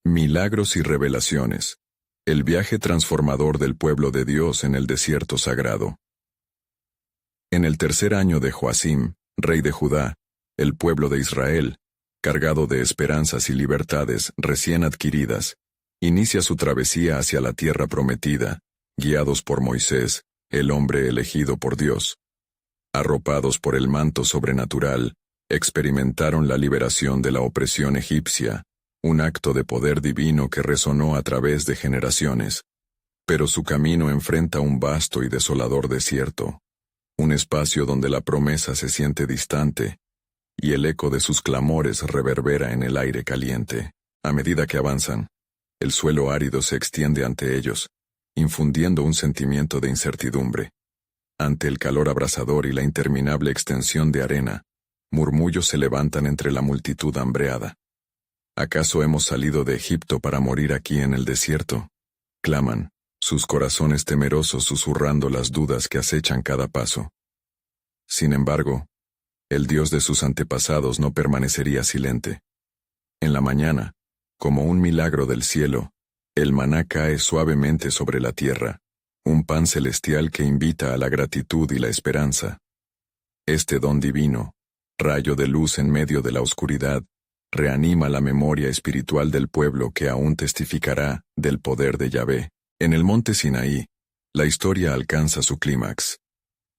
Milagros y revelaciones. El viaje transformador del pueblo de Dios en el desierto sagrado. En el tercer año de Joacim, rey de Judá, el pueblo de Israel, cargado de esperanzas y libertades recién adquiridas, inicia su travesía hacia la tierra prometida, guiados por Moisés, el hombre elegido por Dios. Arropados por el manto sobrenatural, experimentaron la liberación de la opresión egipcia, un acto de poder divino que resonó a través de generaciones. Pero su camino enfrenta un vasto y desolador desierto, un espacio donde la promesa se siente distante, y el eco de sus clamores reverbera en el aire caliente. A medida que avanzan, el suelo árido se extiende ante ellos, infundiendo un sentimiento de incertidumbre. Ante el calor abrasador y la interminable extensión de arena, murmullos se levantan entre la multitud hambreada. ¿Acaso hemos salido de Egipto para morir aquí en el desierto? Claman, sus corazones temerosos susurrando las dudas que acechan cada paso. Sin embargo, el Dios de sus antepasados no permanecería silente. En la mañana, como un milagro del cielo, el maná cae suavemente sobre la tierra, un pan celestial que invita a la gratitud y la esperanza. Este don divino, rayo de luz en medio de la oscuridad, reanima la memoria espiritual del pueblo que aún testificará del poder de Yahvé. En el monte Sinaí, la historia alcanza su clímax.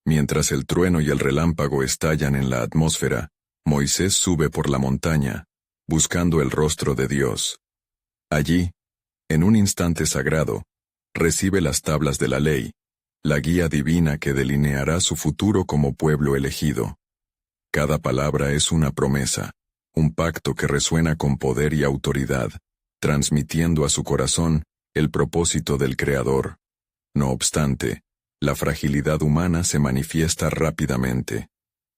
Mientras el trueno y el relámpago estallan en la atmósfera, Moisés sube por la montaña, buscando el rostro de Dios. Allí, en un instante sagrado, recibe las tablas de la ley, la guía divina que delineará su futuro como pueblo elegido. Cada palabra es una promesa, un pacto que resuena con poder y autoridad, transmitiendo a su corazón el propósito del Creador. No obstante, la fragilidad humana se manifiesta rápidamente.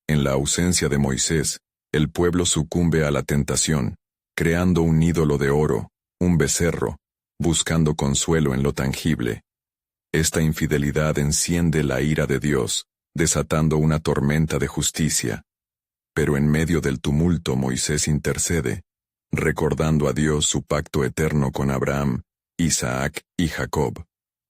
En la ausencia de Moisés, el pueblo sucumbe a la tentación, creando un ídolo de oro, un becerro, buscando consuelo en lo tangible. Esta infidelidad enciende la ira de Dios, desatando una tormenta de justicia. Pero en medio del tumulto Moisés intercede, recordando a Dios su pacto eterno con Abraham, Isaac y Jacob.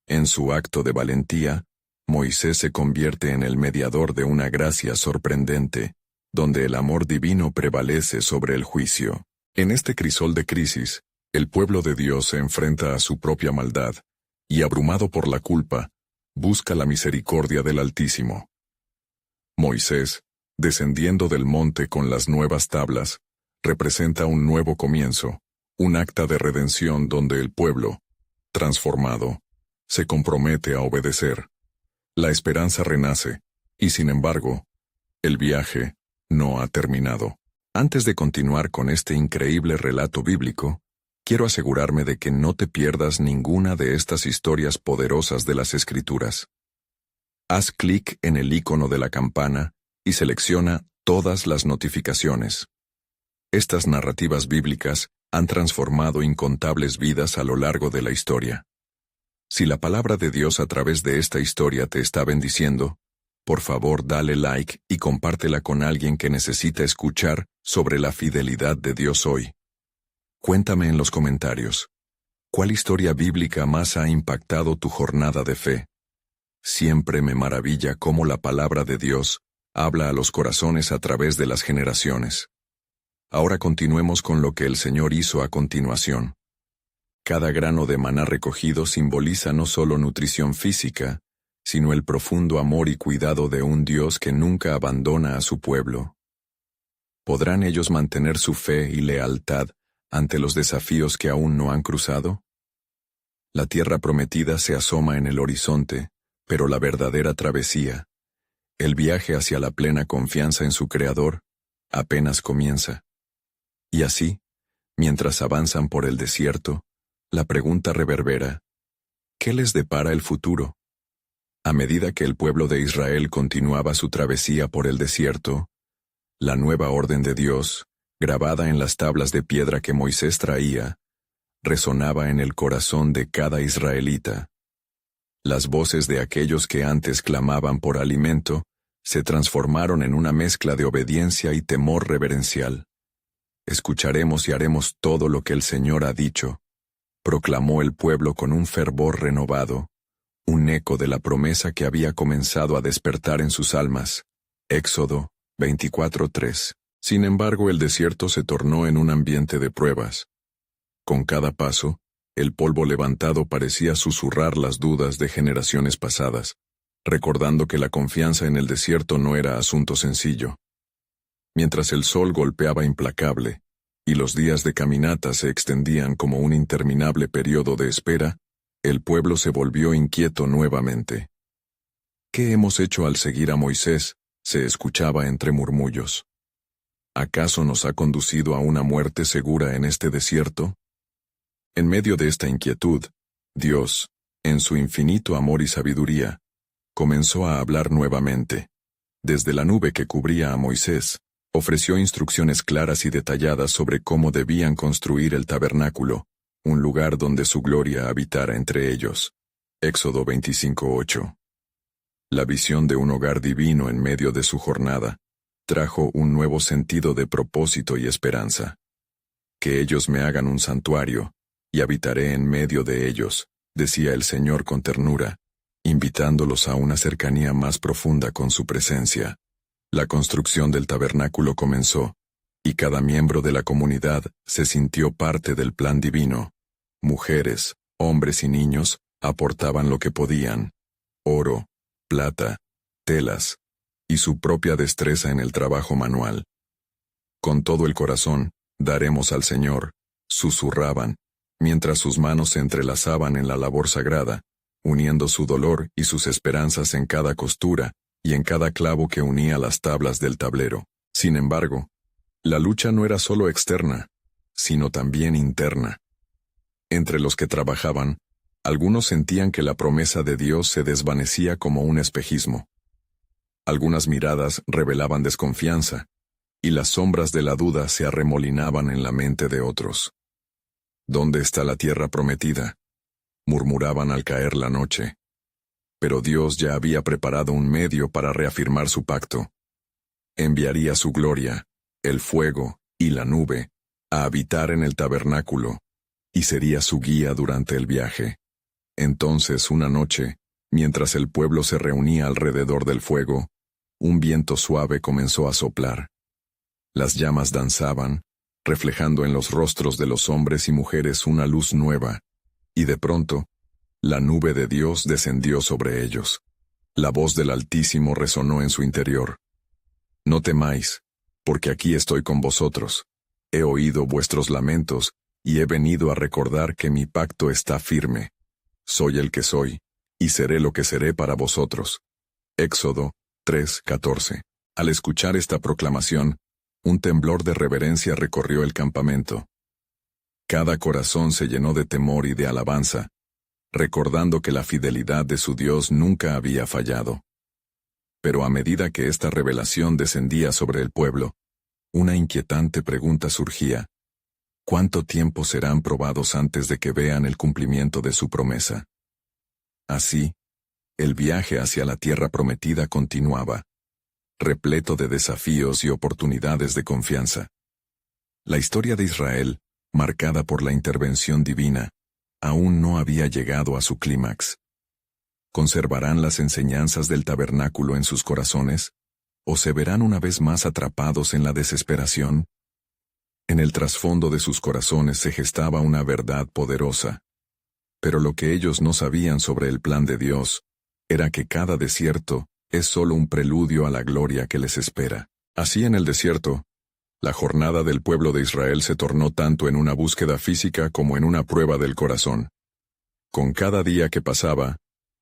En su acto de valentía, Moisés se convierte en el mediador de una gracia sorprendente, donde el amor divino prevalece sobre el juicio. En este crisol de crisis, el pueblo de Dios se enfrenta a su propia maldad, y abrumado por la culpa, busca la misericordia del Altísimo. Moisés, descendiendo del monte con las nuevas tablas, representa un nuevo comienzo, un acta de redención donde el pueblo, transformado, se compromete a obedecer. La esperanza renace, y sin embargo, el viaje no ha terminado. Antes de continuar con este increíble relato bíblico, quiero asegurarme de que no te pierdas ninguna de estas historias poderosas de las Escrituras. Haz clic en el icono de la campana y selecciona todas las notificaciones. Estas narrativas bíblicas han transformado incontables vidas a lo largo de la historia. Si la palabra de Dios a través de esta historia te está bendiciendo, por favor dale like y compártela con alguien que necesita escuchar sobre la fidelidad de Dios hoy. Cuéntame en los comentarios, ¿cuál historia bíblica más ha impactado tu jornada de fe? Siempre me maravilla cómo la palabra de Dios habla a los corazones a través de las generaciones. Ahora continuemos con lo que el Señor hizo a continuación. Cada grano de maná recogido simboliza no solo nutrición física, sino el profundo amor y cuidado de un Dios que nunca abandona a su pueblo. ¿Podrán ellos mantener su fe y lealtad ante los desafíos que aún no han cruzado? La tierra prometida se asoma en el horizonte, pero la verdadera travesía, el viaje hacia la plena confianza en su Creador, apenas comienza. Y así, mientras avanzan por el desierto, la pregunta reverbera: ¿qué les depara el futuro? A medida que el pueblo de Israel continuaba su travesía por el desierto, la nueva orden de Dios, grabada en las tablas de piedra que Moisés traía, resonaba en el corazón de cada israelita. Las voces de aquellos que antes clamaban por alimento se transformaron en una mezcla de obediencia y temor reverencial. Escucharemos y haremos todo lo que el Señor ha dicho, proclamó el pueblo con un fervor renovado, un eco de la promesa que había comenzado a despertar en sus almas. Éxodo 24:3. Sin embargo, el desierto se tornó en un ambiente de pruebas. Con cada paso, el polvo levantado parecía susurrar las dudas de generaciones pasadas, recordando que la confianza en el desierto no era asunto sencillo. Mientras el sol golpeaba implacable, y los días de caminata se extendían como un interminable periodo de espera, el pueblo se volvió inquieto nuevamente. ¿Qué hemos hecho al seguir a Moisés?, se escuchaba entre murmullos. ¿Acaso nos ha conducido a una muerte segura en este desierto? En medio de esta inquietud, Dios, en su infinito amor y sabiduría, comenzó a hablar nuevamente. Desde la nube que cubría a Moisés, ofreció instrucciones claras y detalladas sobre cómo debían construir el tabernáculo, un lugar donde su gloria habitara entre ellos. Éxodo 25:8. La visión de un hogar divino en medio de su jornada trajo un nuevo sentido de propósito y esperanza. Que ellos me hagan un santuario, y habitaré en medio de ellos, decía el Señor con ternura, invitándolos a una cercanía más profunda con su presencia. La construcción del tabernáculo comenzó, y cada miembro de la comunidad se sintió parte del plan divino. Mujeres, hombres y niños aportaban lo que podían: oro, plata, telas, y su propia destreza en el trabajo manual. Con todo el corazón, daremos al Señor, susurraban, mientras sus manos se entrelazaban en la labor sagrada, uniendo su dolor y sus esperanzas en cada costura y en cada clavo que unía las tablas del tablero. Sin embargo, la lucha no era solo externa, sino también interna. Entre los que trabajaban, algunos sentían que la promesa de Dios se desvanecía como un espejismo. Algunas miradas revelaban desconfianza, y las sombras de la duda se arremolinaban en la mente de otros. ¿Dónde está la tierra prometida?, murmuraban al caer la noche. Pero Dios ya había preparado un medio para reafirmar su pacto. Enviaría su gloria, el fuego y la nube, a habitar en el tabernáculo, y sería su guía durante el viaje. Entonces, una noche, mientras el pueblo se reunía alrededor del fuego, un viento suave comenzó a soplar. Las llamas danzaban, reflejando en los rostros de los hombres y mujeres una luz nueva, y de pronto, la nube de Dios descendió sobre ellos. La voz del Altísimo resonó en su interior. No temáis, porque aquí estoy con vosotros. He oído vuestros lamentos, y he venido a recordar que mi pacto está firme. Soy el que soy, y seré lo que seré para vosotros. Éxodo 3:14. Al escuchar esta proclamación, un temblor de reverencia recorrió el campamento. Cada corazón se llenó de temor y de alabanza, recordando que la fidelidad de su Dios nunca había fallado. Pero a medida que esta revelación descendía sobre el pueblo, una inquietante pregunta surgía: ¿cuánto tiempo serán probados antes de que vean el cumplimiento de su promesa? Así, el viaje hacia la tierra prometida continuaba, repleto de desafíos y oportunidades de confianza. La historia de Israel, marcada por la intervención divina, aún no había llegado a su clímax. ¿Conservarán las enseñanzas del tabernáculo en sus corazones? ¿O se verán una vez más atrapados en la desesperación? En el trasfondo de sus corazones se gestaba una verdad poderosa. Pero lo que ellos no sabían sobre el plan de Dios era que cada desierto es solo un preludio a la gloria que les espera. Así en el desierto, la jornada del pueblo de Israel se tornó tanto en una búsqueda física como en una prueba del corazón. Con cada día que pasaba,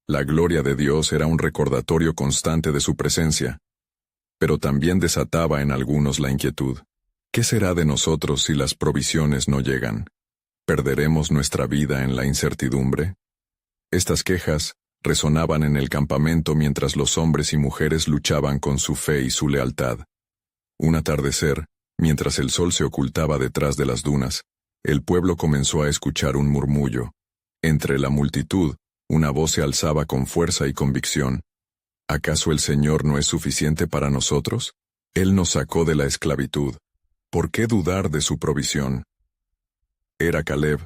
la gloria de Dios era un recordatorio constante de su presencia, pero también desataba en algunos la inquietud. ¿Qué será de nosotros si las provisiones no llegan? ¿Perderemos nuestra vida en la incertidumbre? Estas quejas resonaban en el campamento mientras los hombres y mujeres luchaban con su fe y su lealtad. Un atardecer, mientras el sol se ocultaba detrás de las dunas, el pueblo comenzó a escuchar un murmullo. Entre la multitud, una voz se alzaba con fuerza y convicción. ¿Acaso el Señor no es suficiente para nosotros? Él nos sacó de la esclavitud. ¿Por qué dudar de su provisión? Era Caleb,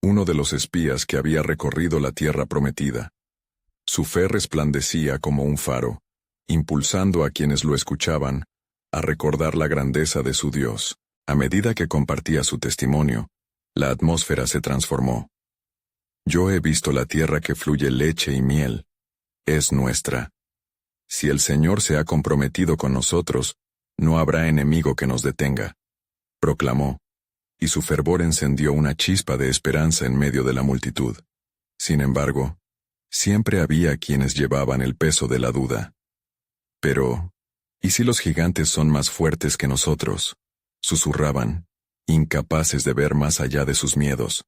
uno de los espías que había recorrido la tierra prometida. Su fe resplandecía como un faro, impulsando a quienes lo escuchaban a recordar la grandeza de su Dios. A medida que compartía su testimonio, la atmósfera se transformó. Yo he visto la tierra que fluye leche y miel. Es nuestra. Si el Señor se ha comprometido con nosotros, no habrá enemigo que nos detenga, proclamó, y su fervor encendió una chispa de esperanza en medio de la multitud. Sin embargo, siempre había quienes llevaban el peso de la duda. Pero, ¿y si los gigantes son más fuertes que nosotros? Susurraban, incapaces de ver más allá de sus miedos.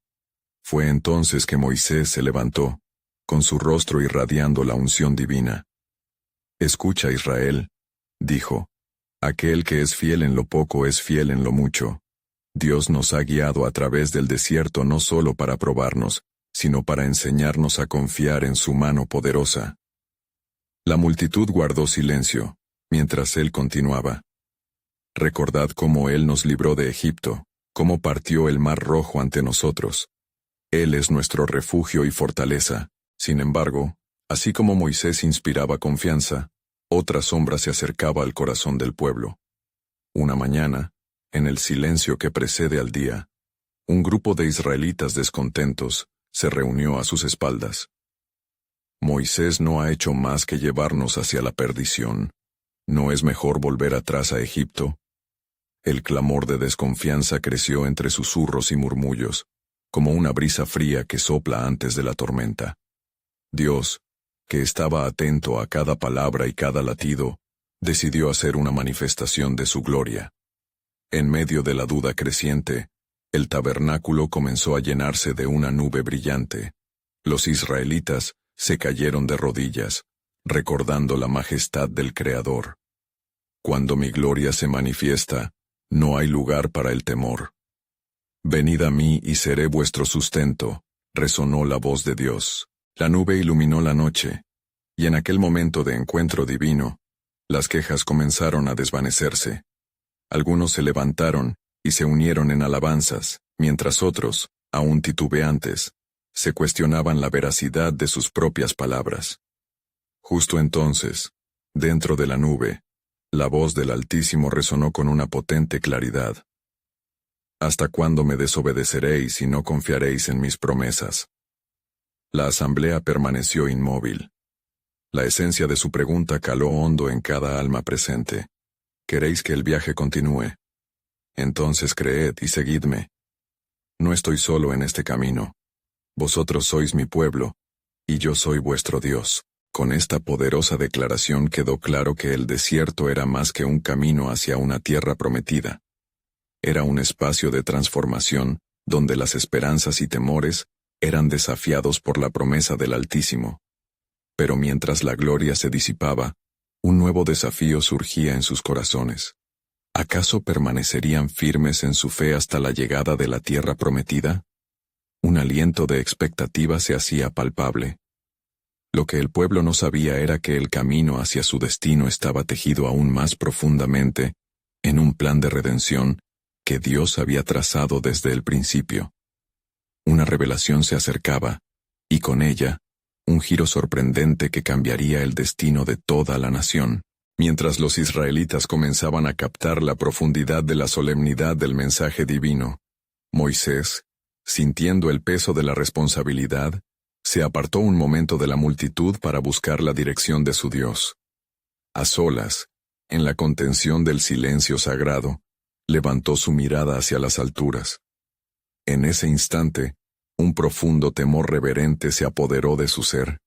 Fue entonces que Moisés se levantó, con su rostro irradiando la unción divina. Escucha, Israel, dijo, aquel que es fiel en lo poco es fiel en lo mucho. Dios nos ha guiado a través del desierto no solo para probarnos, sino para enseñarnos a confiar en su mano poderosa. La multitud guardó silencio, mientras él continuaba. Recordad cómo Él nos libró de Egipto, cómo partió el mar rojo ante nosotros. Él es nuestro refugio y fortaleza. Sin embargo, así como Moisés inspiraba confianza, otra sombra se acercaba al corazón del pueblo. Una mañana, en el silencio que precede al día, un grupo de israelitas descontentos se reunió a sus espaldas. Moisés no ha hecho más que llevarnos hacia la perdición. ¿No es mejor volver atrás a Egipto? El clamor de desconfianza creció entre susurros y murmullos, como una brisa fría que sopla antes de la tormenta. Dios, que estaba atento a cada palabra y cada latido, decidió hacer una manifestación de su gloria. En medio de la duda creciente, el tabernáculo comenzó a llenarse de una nube brillante. Los israelitas se cayeron de rodillas, recordando la majestad del Creador. Cuando mi gloria se manifiesta, no hay lugar para el temor. Venid a mí y seré vuestro sustento, resonó la voz de Dios. La nube iluminó la noche, y en aquel momento de encuentro divino, las quejas comenzaron a desvanecerse. Algunos se levantaron y se unieron en alabanzas, mientras otros, aún titubeantes, se cuestionaban la veracidad de sus propias palabras. Justo entonces, dentro de la nube, la voz del Altísimo resonó con una potente claridad. ¿Hasta cuándo me desobedeceréis y no confiaréis en mis promesas? La asamblea permaneció inmóvil. La esencia de su pregunta caló hondo en cada alma presente. ¿Queréis que el viaje continúe? Entonces creed y seguidme. No estoy solo en este camino. Vosotros sois mi pueblo, y yo soy vuestro Dios. Con esta poderosa declaración quedó claro que el desierto era más que un camino hacia una tierra prometida. Era un espacio de transformación, donde las esperanzas y temores eran desafiados por la promesa del Altísimo. Pero mientras la gloria se disipaba, un nuevo desafío surgía en sus corazones. ¿Acaso permanecerían firmes en su fe hasta la llegada de la tierra prometida? Un aliento de expectativa se hacía palpable. Lo que el pueblo no sabía era que el camino hacia su destino estaba tejido aún más profundamente en un plan de redención que Dios había trazado desde el principio. Una revelación se acercaba, y con ella, un giro sorprendente que cambiaría el destino de toda la nación. Mientras los israelitas comenzaban a captar la profundidad de la solemnidad del mensaje divino, Moisés, sintiendo el peso de la responsabilidad, se apartó un momento de la multitud para buscar la dirección de su Dios. A solas, en la contención del silencio sagrado, levantó su mirada hacia las alturas. En ese instante, un profundo temor reverente se apoderó de su ser.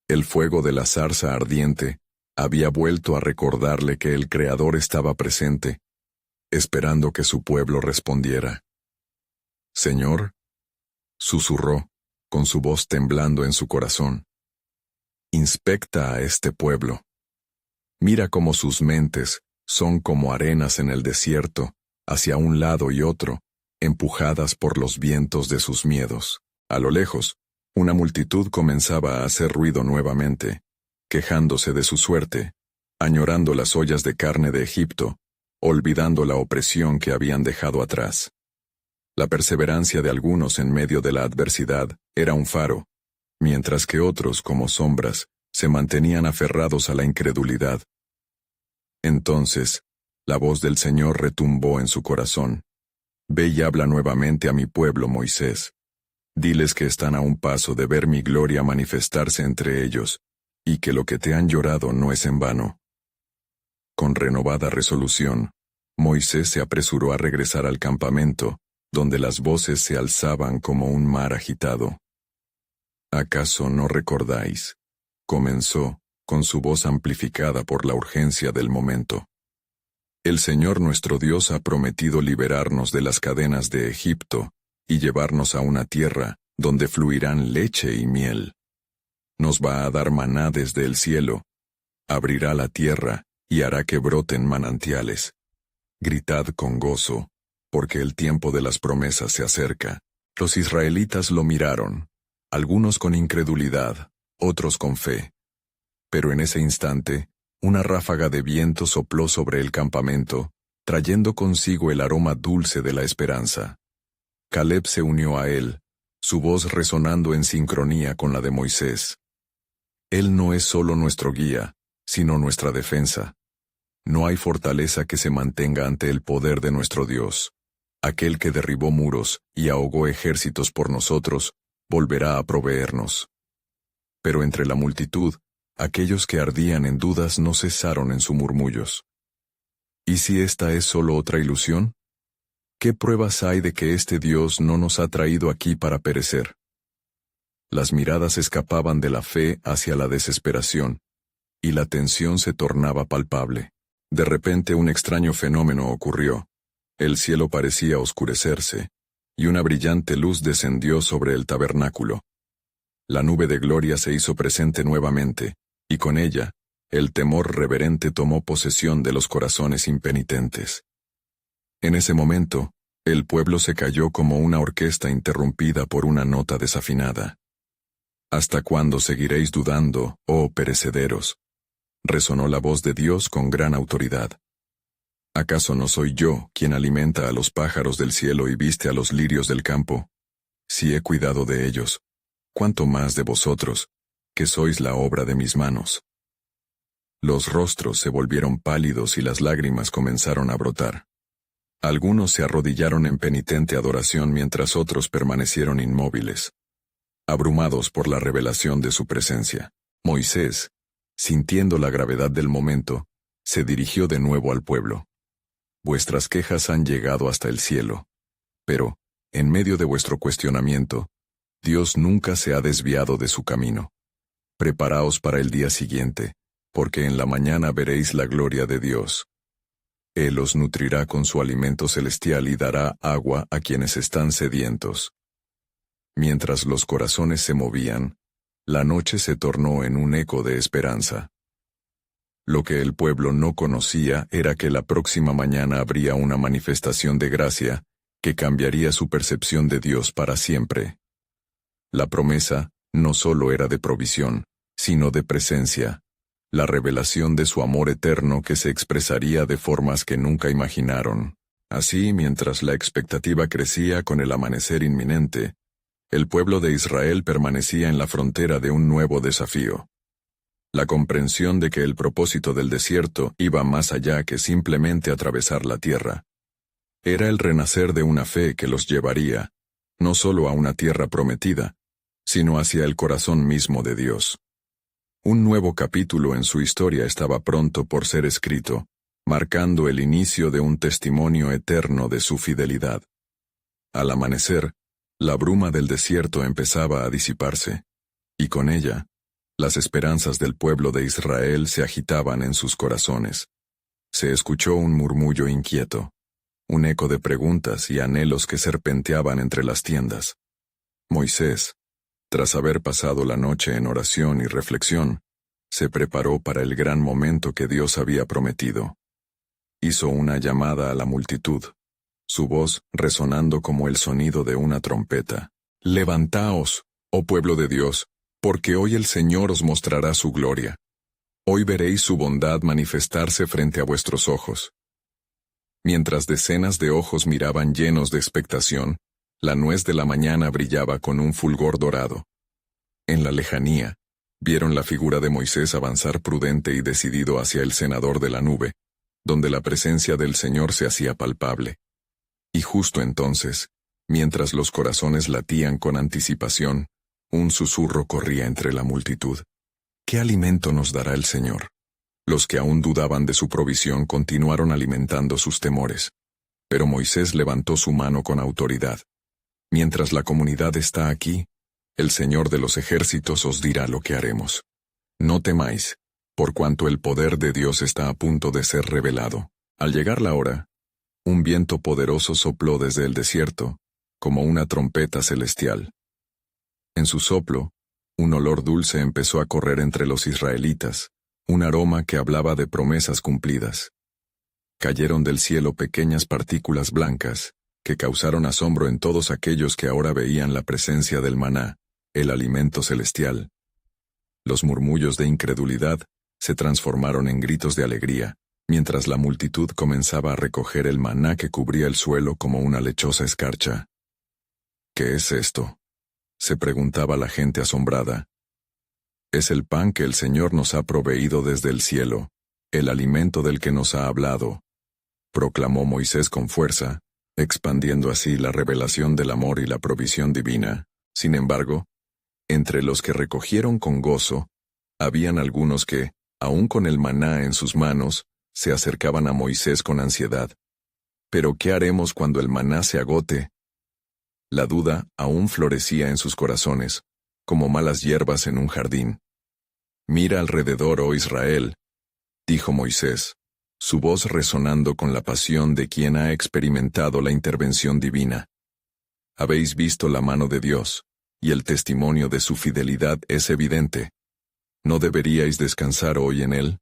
El fuego de la zarza ardiente había vuelto a recordarle que el Creador estaba presente, esperando que su pueblo respondiera. «Señor», susurró, con su voz temblando en su corazón, «inspecta a este pueblo. Mira cómo sus mentes son como arenas en el desierto, hacia un lado y otro, empujadas por los vientos de sus miedos». A lo lejos, una multitud comenzaba a hacer ruido nuevamente, quejándose de su suerte, añorando las ollas de carne de Egipto, olvidando la opresión que habían dejado atrás. La perseverancia de algunos en medio de la adversidad era un faro, mientras que otros, como sombras, se mantenían aferrados a la incredulidad. Entonces, la voz del Señor retumbó en su corazón. Ve y habla nuevamente a mi pueblo, Moisés. Diles que están a un paso de ver mi gloria manifestarse entre ellos, y que lo que te han llorado no es en vano. Con renovada resolución, Moisés se apresuró a regresar al campamento, donde las voces se alzaban como un mar agitado. ¿Acaso no recordáis? Comenzó, con su voz amplificada por la urgencia del momento. El Señor nuestro Dios ha prometido liberarnos de las cadenas de Egipto y llevarnos a una tierra donde fluirán leche y miel. Nos va a dar maná desde el cielo, abrirá la tierra y hará que broten manantiales. Gritad con gozo, porque el tiempo de las promesas se acerca. Los israelitas lo miraron, algunos con incredulidad, otros con fe. Pero en ese instante, una ráfaga de viento sopló sobre el campamento, trayendo consigo el aroma dulce de la esperanza. Caleb se unió a él, su voz resonando en sincronía con la de Moisés. Él no es solo nuestro guía, sino nuestra defensa. No hay fortaleza que se mantenga ante el poder de nuestro Dios. Aquel que derribó muros y ahogó ejércitos por nosotros, volverá a proveernos. Pero entre la multitud, aquellos que ardían en dudas no cesaron en sus murmullos. ¿Y si esta es solo otra ilusión? ¿Qué pruebas hay de que este Dios no nos ha traído aquí para perecer? Las miradas escapaban de la fe hacia la desesperación, y la tensión se tornaba palpable. De repente un extraño fenómeno ocurrió. El cielo parecía oscurecerse, y una brillante luz descendió sobre el tabernáculo. La nube de gloria se hizo presente nuevamente, y con ella, el temor reverente tomó posesión de los corazones impenitentes. En ese momento, el pueblo se cayó como una orquesta interrumpida por una nota desafinada. ¿Hasta cuándo seguiréis dudando, oh perecederos? Resonó la voz de Dios con gran autoridad. ¿Acaso no soy yo quien alimenta a los pájaros del cielo y viste a los lirios del campo? Si he cuidado de ellos, ¿cuánto más de vosotros, que sois la obra de mis manos? Los rostros se volvieron pálidos y las lágrimas comenzaron a brotar. Algunos se arrodillaron en penitente adoración mientras otros permanecieron inmóviles, abrumados por la revelación de su presencia. Moisés, sintiendo la gravedad del momento, se dirigió de nuevo al pueblo. Vuestras quejas han llegado hasta el cielo, pero, en medio de vuestro cuestionamiento, Dios nunca se ha desviado de su camino. Preparaos para el día siguiente, porque en la mañana veréis la gloria de Dios. Él os nutrirá con su alimento celestial y dará agua a quienes están sedientos. Mientras los corazones se movían, la noche se tornó en un eco de esperanza. Lo que el pueblo no conocía era que la próxima mañana habría una manifestación de gracia que cambiaría su percepción de Dios para siempre. La promesa no solo era de provisión, sino de presencia, la revelación de su amor eterno que se expresaría de formas que nunca imaginaron. Así, mientras la expectativa crecía con el amanecer inminente, el pueblo de Israel permanecía en la frontera de un nuevo desafío. La comprensión de que el propósito del desierto iba más allá que simplemente atravesar la tierra. Era el renacer de una fe que los llevaría, no solo a una tierra prometida, sino hacia el corazón mismo de Dios. Un nuevo capítulo en su historia estaba pronto por ser escrito, marcando el inicio de un testimonio eterno de su fidelidad. Al amanecer, la bruma del desierto empezaba a disiparse, y con ella, las esperanzas del pueblo de Israel se agitaban en sus corazones. Se escuchó un murmullo inquieto, un eco de preguntas y anhelos que serpenteaban entre las tiendas. Moisés, tras haber pasado la noche en oración y reflexión, se preparó para el gran momento que Dios había prometido. Hizo una llamada a la multitud, su voz resonando como el sonido de una trompeta. «Levantaos, oh pueblo de Dios, porque hoy el Señor os mostrará su gloria. Hoy veréis su bondad manifestarse frente a vuestros ojos». Mientras decenas de ojos miraban llenos de expectación, la nuez de la mañana brillaba con un fulgor dorado. En la lejanía, vieron la figura de Moisés avanzar prudente y decidido hacia el cenador de la nube, donde la presencia del Señor se hacía palpable. Y justo entonces, mientras los corazones latían con anticipación, un susurro corría entre la multitud. ¿Qué alimento nos dará el Señor? Los que aún dudaban de su provisión continuaron alimentando sus temores. Pero Moisés levantó su mano con autoridad. Mientras la comunidad está aquí, el Señor de los ejércitos os dirá lo que haremos. No temáis, por cuanto el poder de Dios está a punto de ser revelado. Al llegar la hora, un viento poderoso sopló desde el desierto, como una trompeta celestial. En su soplo, un olor dulce empezó a correr entre los israelitas, un aroma que hablaba de promesas cumplidas. Cayeron del cielo pequeñas partículas blancas, que causaron asombro en todos aquellos que ahora veían la presencia del maná, el alimento celestial. Los murmullos de incredulidad se transformaron en gritos de alegría, mientras la multitud comenzaba a recoger el maná que cubría el suelo como una lechosa escarcha. ¿Qué es esto?, se preguntaba la gente asombrada. Es el pan que el Señor nos ha proveído desde el cielo, el alimento del que nos ha hablado, proclamó Moisés con fuerza, expandiendo así la revelación del amor y la provisión divina. Sin embargo, entre los que recogieron con gozo, habían algunos que, aun con el maná en sus manos, se acercaban a Moisés con ansiedad. ¿Pero qué haremos cuando el maná se agote? La duda aún florecía en sus corazones, como malas hierbas en un jardín. Mira alrededor, oh Israel, dijo Moisés, su voz resonando con la pasión de quien ha experimentado la intervención divina. Habéis visto la mano de Dios, y el testimonio de su fidelidad es evidente. ¿No deberíais descansar hoy en él?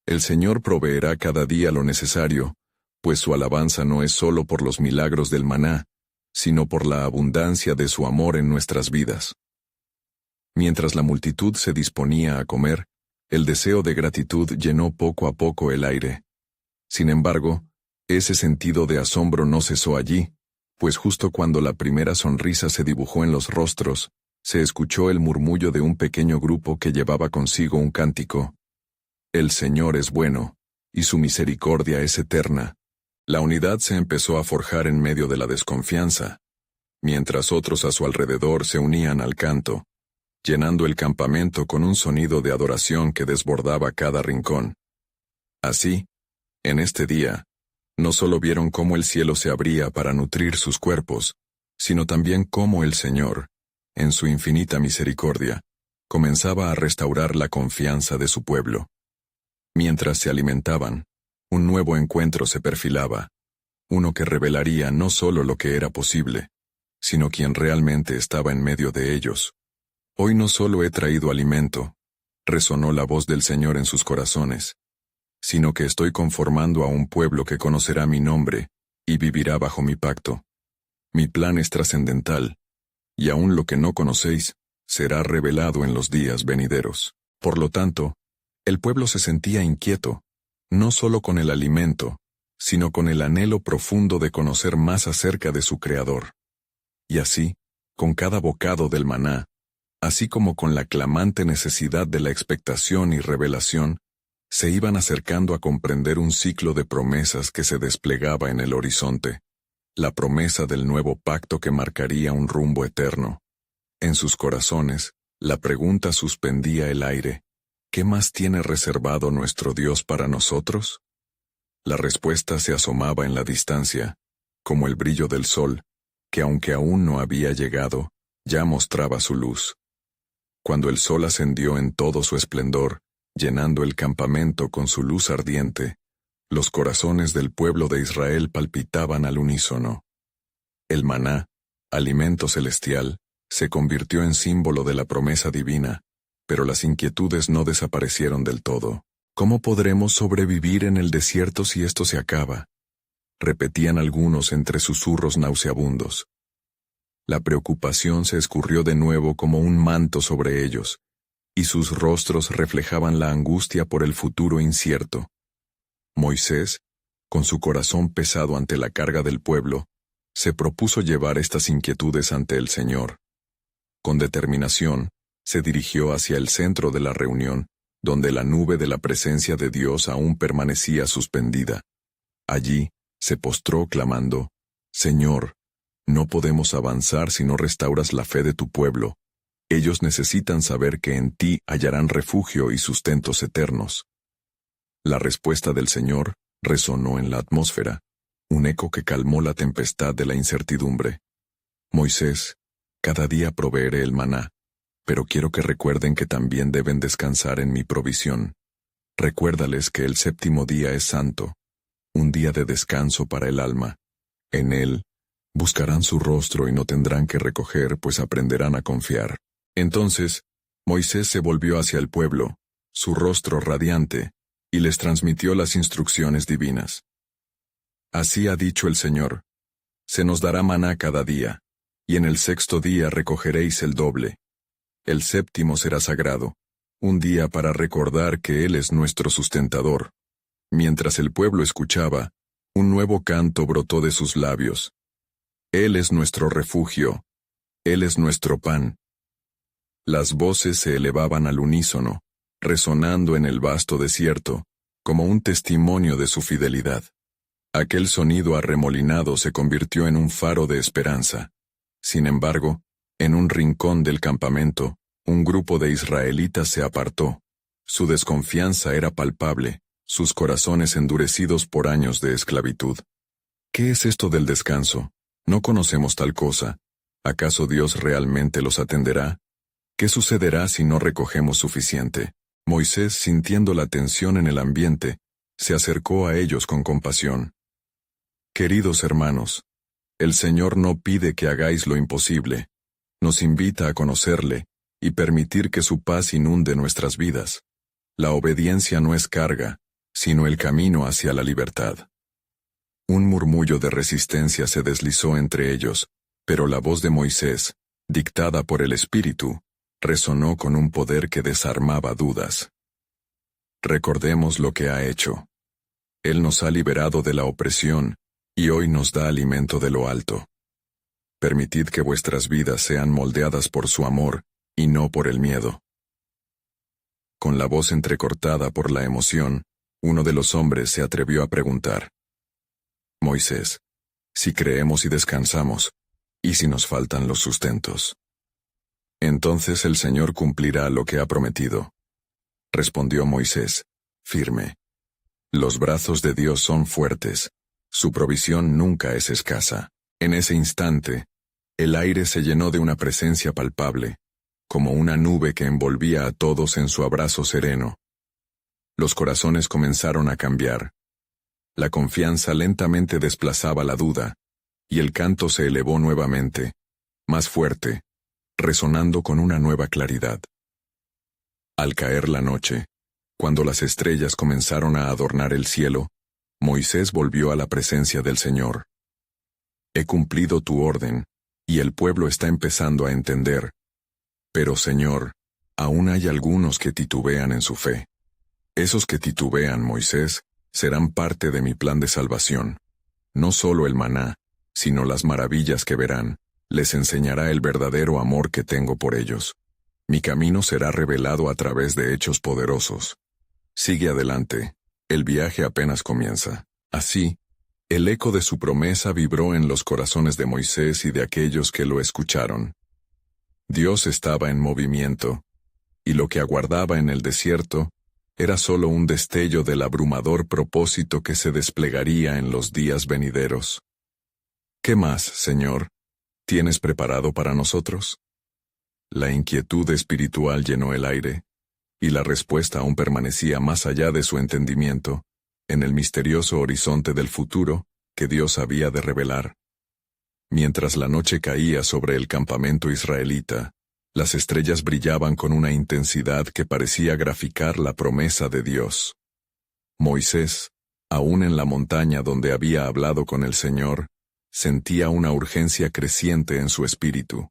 El Señor proveerá cada día lo necesario, pues su alabanza no es solo por los milagros del maná, sino por la abundancia de su amor en nuestras vidas. Mientras la multitud se disponía a comer, el deseo de gratitud llenó poco a poco el aire. Sin embargo, ese sentido de asombro no cesó allí, pues justo cuando la primera sonrisa se dibujó en los rostros, se escuchó el murmullo de un pequeño grupo que llevaba consigo un cántico. El Señor es bueno, y su misericordia es eterna. La unidad se empezó a forjar en medio de la desconfianza, mientras otros a su alrededor se unían al canto, llenando el campamento con un sonido de adoración que desbordaba cada rincón. Así, en este día, no solo vieron cómo el cielo se abría para nutrir sus cuerpos, sino también cómo el Señor, en su infinita misericordia, comenzaba a restaurar la confianza de su pueblo. Mientras se alimentaban, un nuevo encuentro se perfilaba, uno que revelaría no solo lo que era posible, sino quien realmente estaba en medio de ellos. Hoy no solo he traído alimento, resonó la voz del Señor en sus corazones, sino que estoy conformando a un pueblo que conocerá mi nombre y vivirá bajo mi pacto. Mi plan es trascendental, y aún lo que no conocéis será revelado en los días venideros. Por lo tanto, el pueblo se sentía inquieto, no solo con el alimento, sino con el anhelo profundo de conocer más acerca de su Creador. Y así, con cada bocado del maná, así como con la clamante necesidad de la expectación y revelación, se iban acercando a comprender un ciclo de promesas que se desplegaba en el horizonte, la promesa del nuevo pacto que marcaría un rumbo eterno. En sus corazones, la pregunta suspendía el aire: ¿qué más tiene reservado nuestro Dios para nosotros? La respuesta se asomaba en la distancia, como el brillo del sol, que aunque aún no había llegado, ya mostraba su luz. Cuando el sol ascendió en todo su esplendor, llenando el campamento con su luz ardiente, los corazones del pueblo de Israel palpitaban al unísono. El maná, alimento celestial, se convirtió en símbolo de la promesa divina, pero las inquietudes no desaparecieron del todo. ¿Cómo podremos sobrevivir en el desierto si esto se acaba?, repetían algunos entre susurros nauseabundos. La preocupación se escurrió de nuevo como un manto sobre ellos, y sus rostros reflejaban la angustia por el futuro incierto. Moisés, con su corazón pesado ante la carga del pueblo, se propuso llevar estas inquietudes ante el Señor. Con determinación, se dirigió hacia el centro de la reunión, donde la nube de la presencia de Dios aún permanecía suspendida. Allí, se postró clamando, «Señor, no podemos avanzar si no restauras la fe de tu pueblo. Ellos necesitan saber que en ti hallarán refugio y sustentos eternos». La respuesta del Señor resonó en la atmósfera, un eco que calmó la tempestad de la incertidumbre. «Moisés, cada día proveeré el maná, pero quiero que recuerden que también deben descansar en mi provisión. Recuérdales que el séptimo día es santo, un día de descanso para el alma. En él, buscarán su rostro y no tendrán que recoger, pues aprenderán a confiar». Entonces, Moisés se volvió hacia el pueblo, su rostro radiante, y les transmitió las instrucciones divinas. «Así ha dicho el Señor, se nos dará maná cada día, y en el sexto día recogeréis el doble. El séptimo será sagrado, un día para recordar que Él es nuestro sustentador». Mientras el pueblo escuchaba, un nuevo canto brotó de sus labios. «Él es nuestro refugio, Él es nuestro pan». Las voces se elevaban al unísono, resonando en el vasto desierto, como un testimonio de su fidelidad. Aquel sonido arremolinado se convirtió en un faro de esperanza. Sin embargo, en un rincón del campamento, un grupo de israelitas se apartó. Su desconfianza era palpable, sus corazones endurecidos por años de esclavitud. ¿Qué es esto del descanso? No conocemos tal cosa. ¿Acaso Dios realmente los atenderá? ¿Qué sucederá si no recogemos suficiente? Moisés, sintiendo la tensión en el ambiente, se acercó a ellos con compasión. «Queridos hermanos, el Señor no pide que hagáis lo imposible. Nos invita a conocerle y permitir que su paz inunde nuestras vidas. La obediencia no es carga, sino el camino hacia la libertad». Un murmullo de resistencia se deslizó entre ellos, pero la voz de Moisés, dictada por el Espíritu, resonó con un poder que desarmaba dudas. «Recordemos lo que ha hecho. Él nos ha liberado de la opresión, y hoy nos da alimento de lo alto. Permitid que vuestras vidas sean moldeadas por su amor, y no por el miedo». Con la voz entrecortada por la emoción, uno de los hombres se atrevió a preguntar: «Moisés, si creemos y descansamos, ¿y si nos faltan los sustentos?». «Entonces el Señor cumplirá lo que ha prometido», respondió Moisés, firme. «Los brazos de Dios son fuertes, su provisión nunca es escasa». En ese instante, el aire se llenó de una presencia palpable, como una nube que envolvía a todos en su abrazo sereno. Los corazones comenzaron a cambiar. La confianza lentamente desplazaba la duda, y el canto se elevó nuevamente, más fuerte, resonando con una nueva claridad. Al caer la noche, cuando las estrellas comenzaron a adornar el cielo, Moisés volvió a la presencia del Señor. «He cumplido tu orden, y el pueblo está empezando a entender. Pero, Señor, aún hay algunos que titubean en su fe. Esos que titubean, Moisés, serán parte de mi plan de salvación. No solo el maná, sino las maravillas que verán, les enseñará el verdadero amor que tengo por ellos. Mi camino será revelado a través de hechos poderosos. Sigue adelante, el viaje apenas comienza». Así, el eco de su promesa vibró en los corazones de Moisés y de aquellos que lo escucharon. Dios estaba en movimiento, y lo que aguardaba en el desierto era solo un destello del abrumador propósito que se desplegaría en los días venideros. «¿Qué más, Señor, tienes preparado para nosotros?». La inquietud espiritual llenó el aire, y la respuesta aún permanecía más allá de su entendimiento, en el misterioso horizonte del futuro que Dios había de revelar. Mientras la noche caía sobre el campamento israelita, las estrellas brillaban con una intensidad que parecía graficar la promesa de Dios. Moisés, aún en la montaña donde había hablado con el Señor, sentía una urgencia creciente en su espíritu.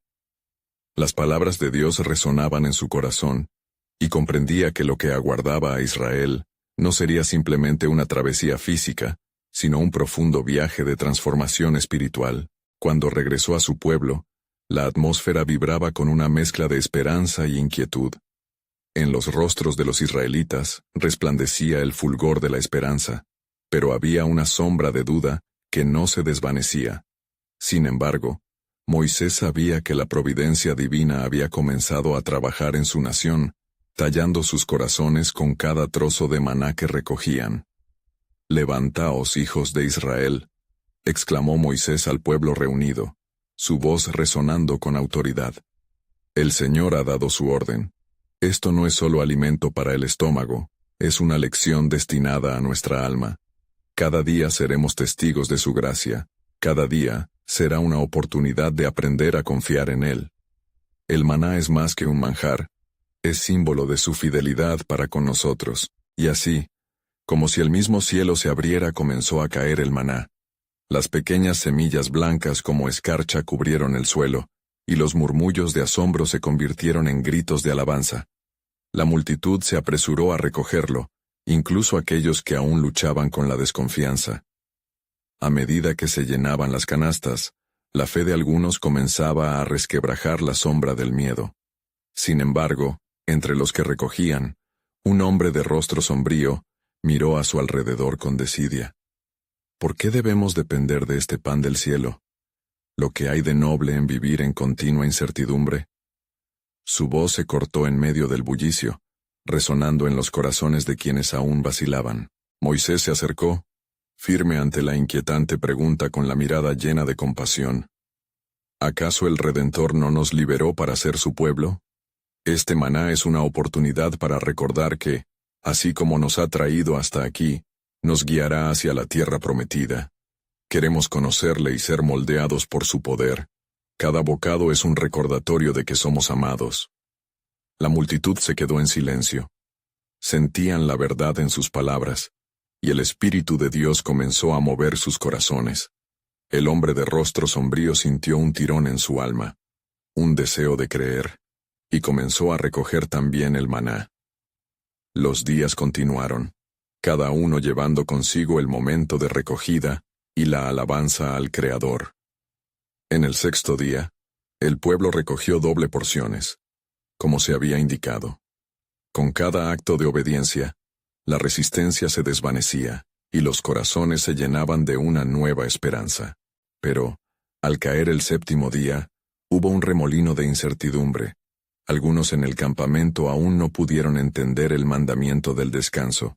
Las palabras de Dios resonaban en su corazón, y comprendía que lo que aguardaba a Israel no sería simplemente una travesía física, sino un profundo viaje de transformación espiritual. Cuando regresó a su pueblo, la atmósfera vibraba con una mezcla de esperanza y inquietud. En los rostros de los israelitas resplandecía el fulgor de la esperanza, pero había una sombra de duda que no se desvanecía. Sin embargo, Moisés sabía que la providencia divina había comenzado a trabajar en su nación, tallando sus corazones con cada trozo de maná que recogían. «Levantaos, hijos de Israel», exclamó Moisés al pueblo reunido, su voz resonando con autoridad. «El Señor ha dado su orden. Esto no es solo alimento para el estómago, es una lección destinada a nuestra alma. Cada día seremos testigos de su gracia, cada día será una oportunidad de aprender a confiar en Él. El maná es más que un manjar, es símbolo de su fidelidad para con nosotros, y así, como si el mismo cielo se abriera, comenzó a caer el maná. Las pequeñas semillas blancas como escarcha cubrieron el suelo, y los murmullos de asombro se convirtieron en gritos de alabanza. La multitud se apresuró a recogerlo, incluso aquellos que aún luchaban con la desconfianza. A medida que se llenaban las canastas, la fe de algunos comenzaba a resquebrajar la sombra del miedo. Sin embargo, entre los que recogían, un hombre de rostro sombrío miró a su alrededor con desidia. ¿Por qué debemos depender de este pan del cielo? ¿Lo que hay de noble en vivir en continua incertidumbre? Su voz se cortó en medio del bullicio, resonando en los corazones de quienes aún vacilaban. Moisés se acercó, firme ante la inquietante pregunta con la mirada llena de compasión. ¿Acaso el Redentor no nos liberó para ser su pueblo? Este maná es una oportunidad para recordar que, así como nos ha traído hasta aquí, nos guiará hacia la tierra prometida. Queremos conocerle y ser moldeados por su poder. Cada bocado es un recordatorio de que somos amados. La multitud se quedó en silencio. Sentían la verdad en sus palabras, y el Espíritu de Dios comenzó a mover sus corazones. El hombre de rostro sombrío sintió un tirón en su alma, un deseo de creer, y comenzó a recoger también el maná. Los días continuaron, cada uno llevando consigo el momento de recogida y la alabanza al Creador. En el sexto día, el pueblo recogió doble porciones, como se había indicado. Con cada acto de obediencia, la resistencia se desvanecía, y los corazones se llenaban de una nueva esperanza. Pero, al caer el séptimo día, hubo un remolino de incertidumbre. Algunos en el campamento aún no pudieron entender el mandamiento del descanso.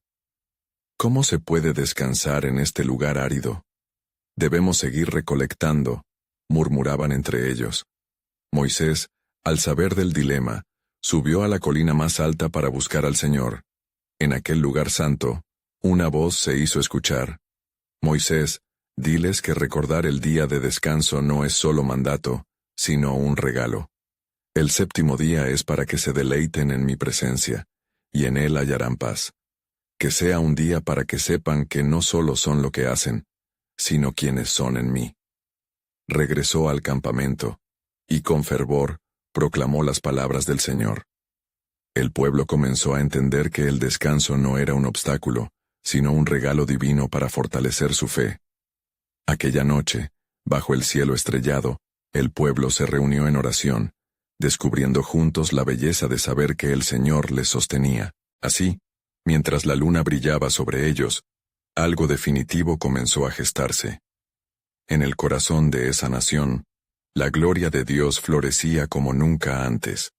¿Cómo se puede descansar en este lugar árido? Debemos seguir recolectando, murmuraban entre ellos. Moisés, al saber del dilema, subió a la colina más alta para buscar al Señor. En aquel lugar santo, una voz se hizo escuchar. Moisés, diles que recordar el día de descanso no es solo mandato, sino un regalo. El séptimo día es para que se deleiten en mi presencia, y en él hallarán paz. Que sea un día para que sepan que no solo son lo que hacen, sino quienes son en mí. Regresó al campamento, y con fervor, proclamó las palabras del Señor. El pueblo comenzó a entender que el descanso no era un obstáculo, sino un regalo divino para fortalecer su fe. Aquella noche, bajo el cielo estrellado, el pueblo se reunió en oración, descubriendo juntos la belleza de saber que el Señor les sostenía. Así, mientras la luna brillaba sobre ellos, algo definitivo comenzó a gestarse. En el corazón de esa nación, la gloria de Dios florecía como nunca antes.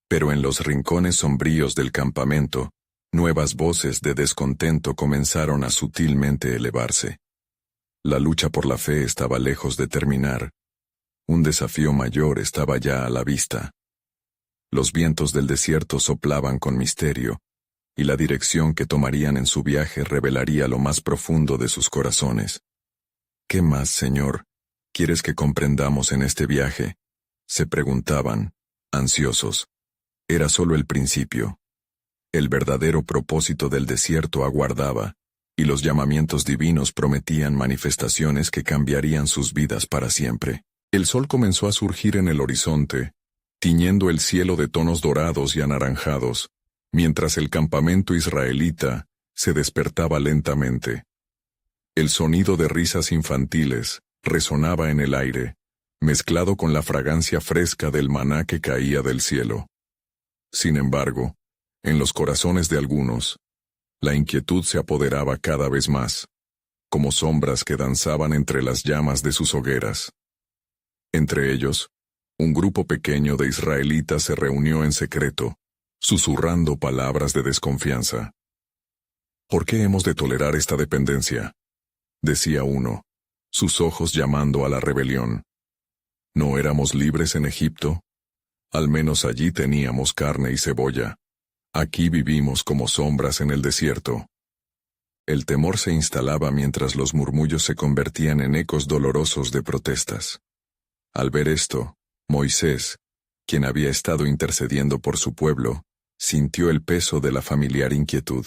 Pero en los rincones sombríos del campamento, nuevas voces de descontento comenzaron a sutilmente elevarse. La lucha por la fe estaba lejos de terminar. Un desafío mayor estaba ya a la vista. Los vientos del desierto soplaban con misterio, y la dirección que tomarían en su viaje revelaría lo más profundo de sus corazones. ¿Qué más, Señor, quieres que comprendamos en este viaje? Se preguntaban, ansiosos. Era solo el principio. El verdadero propósito del desierto aguardaba, y los llamamientos divinos prometían manifestaciones que cambiarían sus vidas para siempre. El sol comenzó a surgir en el horizonte, tiñendo el cielo de tonos dorados y anaranjados, mientras el campamento israelita se despertaba lentamente. El sonido de risas infantiles resonaba en el aire, mezclado con la fragancia fresca del maná que caía del cielo. Sin embargo, en los corazones de algunos, la inquietud se apoderaba cada vez más, como sombras que danzaban entre las llamas de sus hogueras. Entre ellos, un grupo pequeño de israelitas se reunió en secreto, susurrando palabras de desconfianza. ¿Por qué hemos de tolerar esta dependencia?, decía uno, sus ojos llamando a la rebelión. ¿No éramos libres en Egipto? Al menos allí teníamos carne y cebolla. Aquí vivimos como sombras en el desierto. El temor se instalaba mientras los murmullos se convertían en ecos dolorosos de protestas. Al ver esto, Moisés, quien había estado intercediendo por su pueblo, sintió el peso de la familiar inquietud.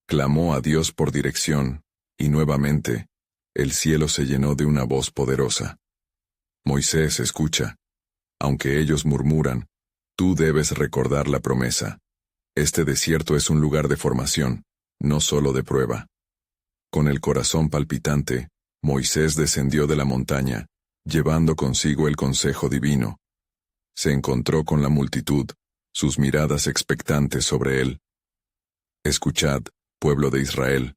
Clamó a Dios por dirección, y nuevamente, el cielo se llenó de una voz poderosa. Moisés, escucha. Aunque ellos murmuran, tú debes recordar la promesa. Este desierto es un lugar de formación, no solo de prueba. Con el corazón palpitante, Moisés descendió de la montaña, llevando consigo el consejo divino. Se encontró con la multitud, sus miradas expectantes sobre él. Escuchad, pueblo de Israel.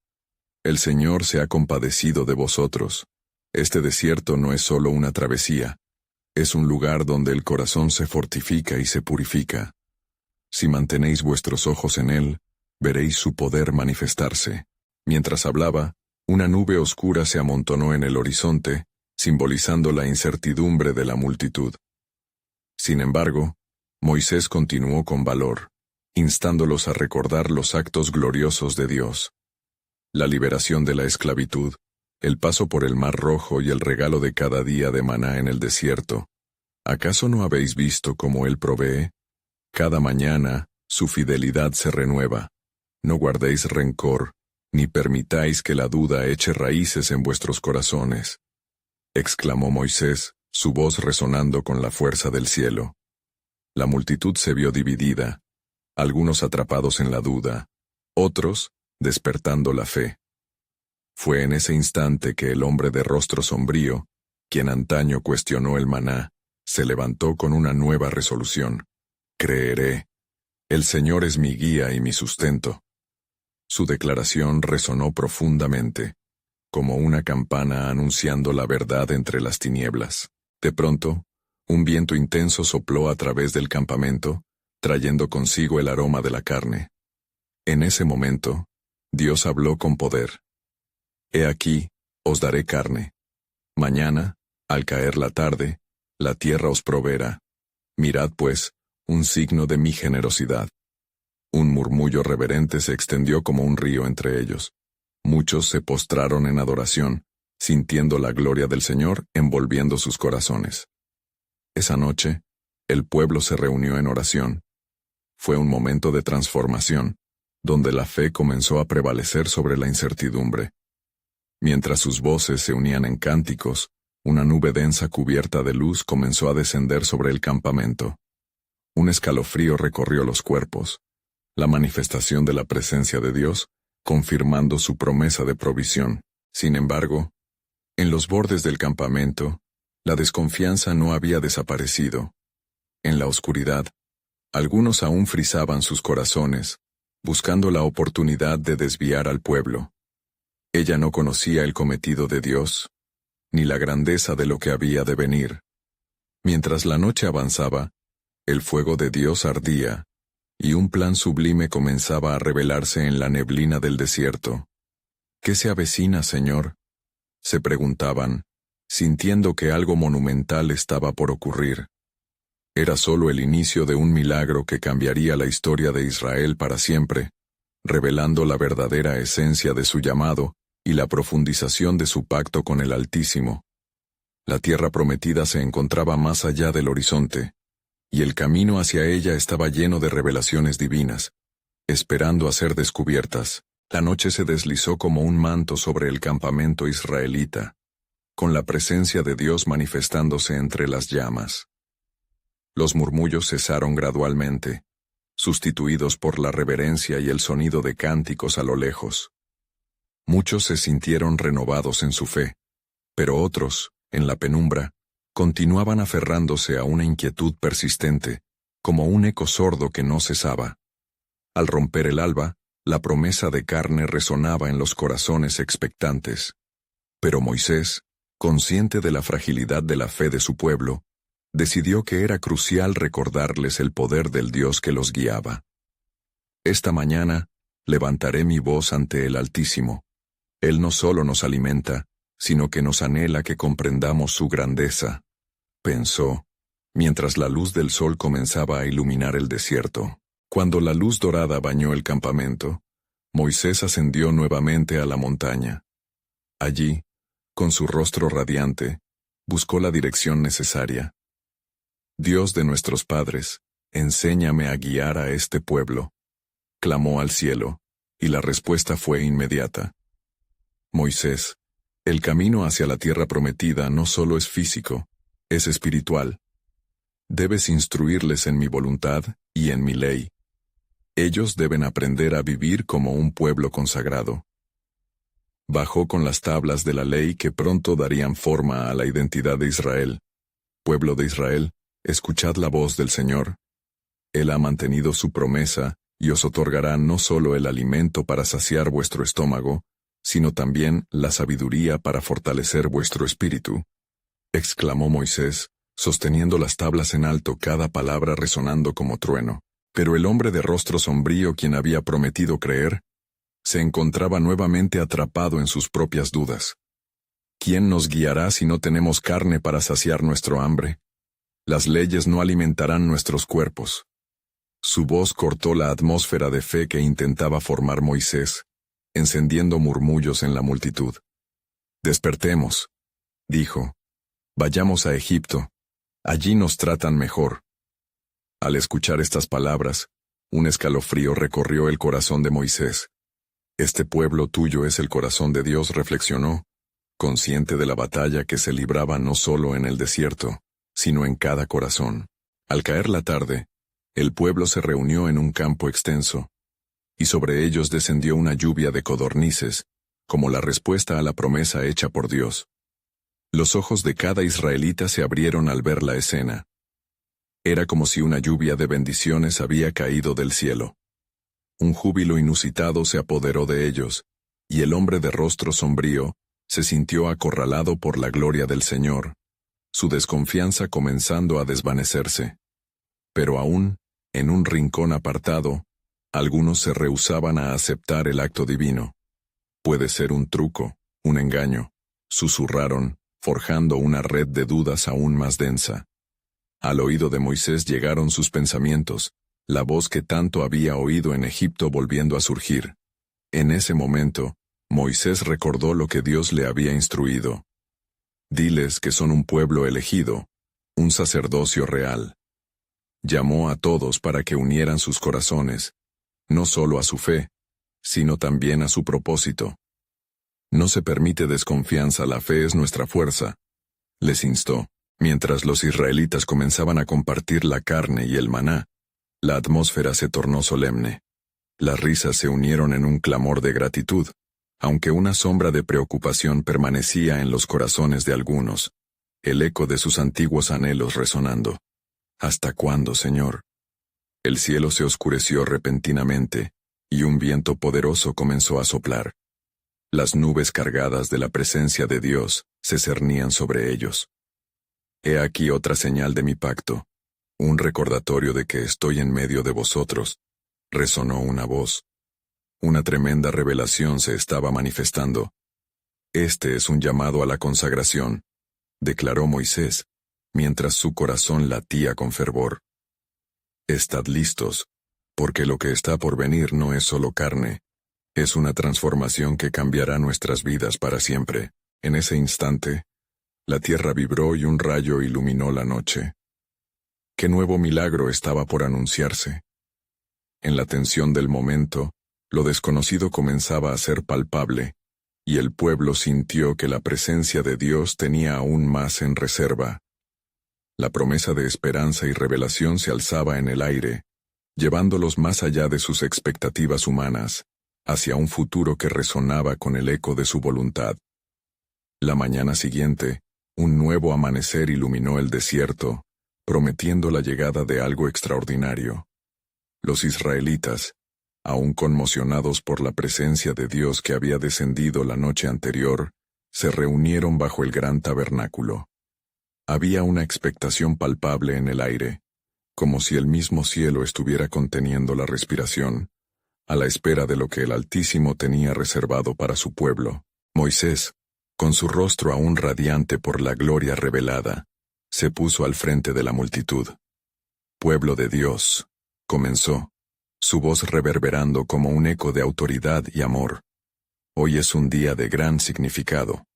El Señor se ha compadecido de vosotros. Este desierto no es solo una travesía. Es un lugar donde el corazón se fortifica y se purifica. Si mantenéis vuestros ojos en él, veréis su poder manifestarse. Mientras hablaba, una nube oscura se amontonó en el horizonte, simbolizando la incertidumbre de la multitud. Sin embargo, Moisés continuó con valor, instándolos a recordar los actos gloriosos de Dios. La liberación de la esclavitud, el paso por el Mar Rojo y el regalo de cada día de maná en el desierto. ¿Acaso no habéis visto cómo Él provee? Cada mañana, su fidelidad se renueva. No guardéis rencor, ni permitáis que la duda eche raíces en vuestros corazones. Exclamó Moisés, su voz resonando con la fuerza del cielo. La multitud se vio dividida, algunos atrapados en la duda, otros despertando la fe. Fue en ese instante que el hombre de rostro sombrío, quien antaño cuestionó el maná, se levantó con una nueva resolución. Creeré. El Señor es mi guía y mi sustento. Su declaración resonó profundamente, como una campana anunciando la verdad entre las tinieblas. De pronto, un viento intenso sopló a través del campamento, trayendo consigo el aroma de la carne. En ese momento, Dios habló con poder. He aquí, os daré carne. Mañana, al caer la tarde, la tierra os proveerá. Mirad, pues, un signo de mi generosidad. Un murmullo reverente se extendió como un río entre ellos. Muchos se postraron en adoración, sintiendo la gloria del Señor envolviendo sus corazones. Esa noche, el pueblo se reunió en oración. Fue un momento de transformación, donde la fe comenzó a prevalecer sobre la incertidumbre. Mientras sus voces se unían en cánticos, una nube densa cubierta de luz comenzó a descender sobre el campamento. Un escalofrío recorrió los cuerpos, la manifestación de la presencia de Dios, confirmando su promesa de provisión. Sin embargo, en los bordes del campamento, la desconfianza no había desaparecido. En la oscuridad, algunos aún frisaban sus corazones, buscando la oportunidad de desviar al pueblo. Ella no conocía el cometido de Dios, ni la grandeza de lo que había de venir. Mientras la noche avanzaba, el fuego de Dios ardía, y un plan sublime comenzaba a revelarse en la neblina del desierto. ¿Qué se avecina, Señor?, se preguntaban, sintiendo que algo monumental estaba por ocurrir. Era solo el inicio de un milagro que cambiaría la historia de Israel para siempre, revelando la verdadera esencia de su llamado y la profundización de su pacto con el Altísimo. La tierra prometida se encontraba más allá del horizonte, y el camino hacia ella estaba lleno de revelaciones divinas, esperando a ser descubiertas. La noche se deslizó como un manto sobre el campamento israelita, con la presencia de Dios manifestándose entre las llamas. Los murmullos cesaron gradualmente, sustituidos por la reverencia y el sonido de cánticos a lo lejos. Muchos se sintieron renovados en su fe, pero otros, en la penumbra, continuaban aferrándose a una inquietud persistente, como un eco sordo que no cesaba. Al romper el alba, la promesa de carne resonaba en los corazones expectantes. Pero Moisés, consciente de la fragilidad de la fe de su pueblo, decidió que era crucial recordarles el poder del Dios que los guiaba. Esta mañana, levantaré mi voz ante el Altísimo. Él no solo nos alimenta, sino que nos anhela que comprendamos su grandeza, pensó, mientras la luz del sol comenzaba a iluminar el desierto. Cuando la luz dorada bañó el campamento, Moisés ascendió nuevamente a la montaña. Allí, con su rostro radiante, buscó la dirección necesaria. Dios de nuestros padres, enséñame a guiar a este pueblo, clamó al cielo, y la respuesta fue inmediata. Moisés, el camino hacia la tierra prometida no solo es físico, es espiritual. Debes instruirles en mi voluntad y en mi ley. Ellos deben aprender a vivir como un pueblo consagrado. Bajó con las tablas de la ley que pronto darían forma a la identidad de Israel. Pueblo de Israel, escuchad la voz del Señor. Él ha mantenido su promesa y os otorgará no solo el alimento para saciar vuestro estómago, sino también la sabiduría para fortalecer vuestro espíritu, exclamó Moisés, sosteniendo las tablas en alto, cada palabra resonando como trueno. Pero el hombre de rostro sombrío, quien había prometido creer, se encontraba nuevamente atrapado en sus propias dudas. ¿Quién nos guiará si no tenemos carne para saciar nuestro hambre? Las leyes no alimentarán nuestros cuerpos. Su voz cortó la atmósfera de fe que intentaba formar Moisés, encendiendo murmullos en la multitud. Despertemos, dijo. Vayamos a Egipto. Allí nos tratan mejor. Al escuchar estas palabras, un escalofrío recorrió el corazón de Moisés. Este pueblo tuyo es el corazón de Dios, reflexionó, consciente de la batalla que se libraba no solo en el desierto, sino en cada corazón. Al caer la tarde, el pueblo se reunió en un campo extenso, y sobre ellos descendió una lluvia de codornices, como la respuesta a la promesa hecha por Dios. Los ojos de cada israelita se abrieron al ver la escena. Era como si una lluvia de bendiciones había caído del cielo. Un júbilo inusitado se apoderó de ellos, y el hombre de rostro sombrío se sintió acorralado por la gloria del Señor, su desconfianza comenzando a desvanecerse. Pero aún, en un rincón apartado, algunos se rehusaban a aceptar el acto divino. Puede ser un truco, un engaño, susurraron, forjando una red de dudas aún más densa. Al oído de Moisés llegaron sus pensamientos, la voz que tanto había oído en Egipto volviendo a surgir. En ese momento, Moisés recordó lo que Dios le había instruido. Diles que son un pueblo elegido, un sacerdocio real. Llamó a todos para que unieran sus corazones, no solo a su fe, sino también a su propósito. No se permite desconfianza, la fe es nuestra fuerza, les instó. Mientras los israelitas comenzaban a compartir la carne y el maná, la atmósfera se tornó solemne. Las risas se unieron en un clamor de gratitud, aunque una sombra de preocupación permanecía en los corazones de algunos, el eco de sus antiguos anhelos resonando. ¿Hasta cuándo, Señor? El cielo se oscureció repentinamente, y un viento poderoso comenzó a soplar. Las nubes cargadas de la presencia de Dios se cernían sobre ellos. He aquí otra señal de mi pacto, un recordatorio de que estoy en medio de vosotros, resonó una voz. Una tremenda revelación se estaba manifestando. Este es un llamado a la consagración, declaró Moisés, mientras su corazón latía con fervor. Estad listos, porque lo que está por venir no es solo carne, es una transformación que cambiará nuestras vidas para siempre. En ese instante, la tierra vibró y un rayo iluminó la noche. ¿Qué nuevo milagro estaba por anunciarse? En la tensión del momento, lo desconocido comenzaba a ser palpable, y el pueblo sintió que la presencia de Dios tenía aún más en reserva. La promesa de esperanza y revelación se alzaba en el aire, llevándolos más allá de sus expectativas humanas. hacia un futuro que resonaba con el eco de su voluntad. La mañana siguiente, un nuevo amanecer iluminó el desierto, prometiendo la llegada de algo extraordinario. Los israelitas, aún conmocionados por la presencia de Dios que había descendido la noche anterior, se reunieron bajo el gran tabernáculo. Había una expectación palpable en el aire, como si el mismo cielo estuviera conteniendo la respiración, a la espera de lo que el Altísimo tenía reservado para su pueblo. Moisés, con su rostro aún radiante por la gloria revelada, se puso al frente de la multitud. «Pueblo de Dios», comenzó, su voz reverberando como un eco de autoridad y amor. «Hoy es un día de gran significado.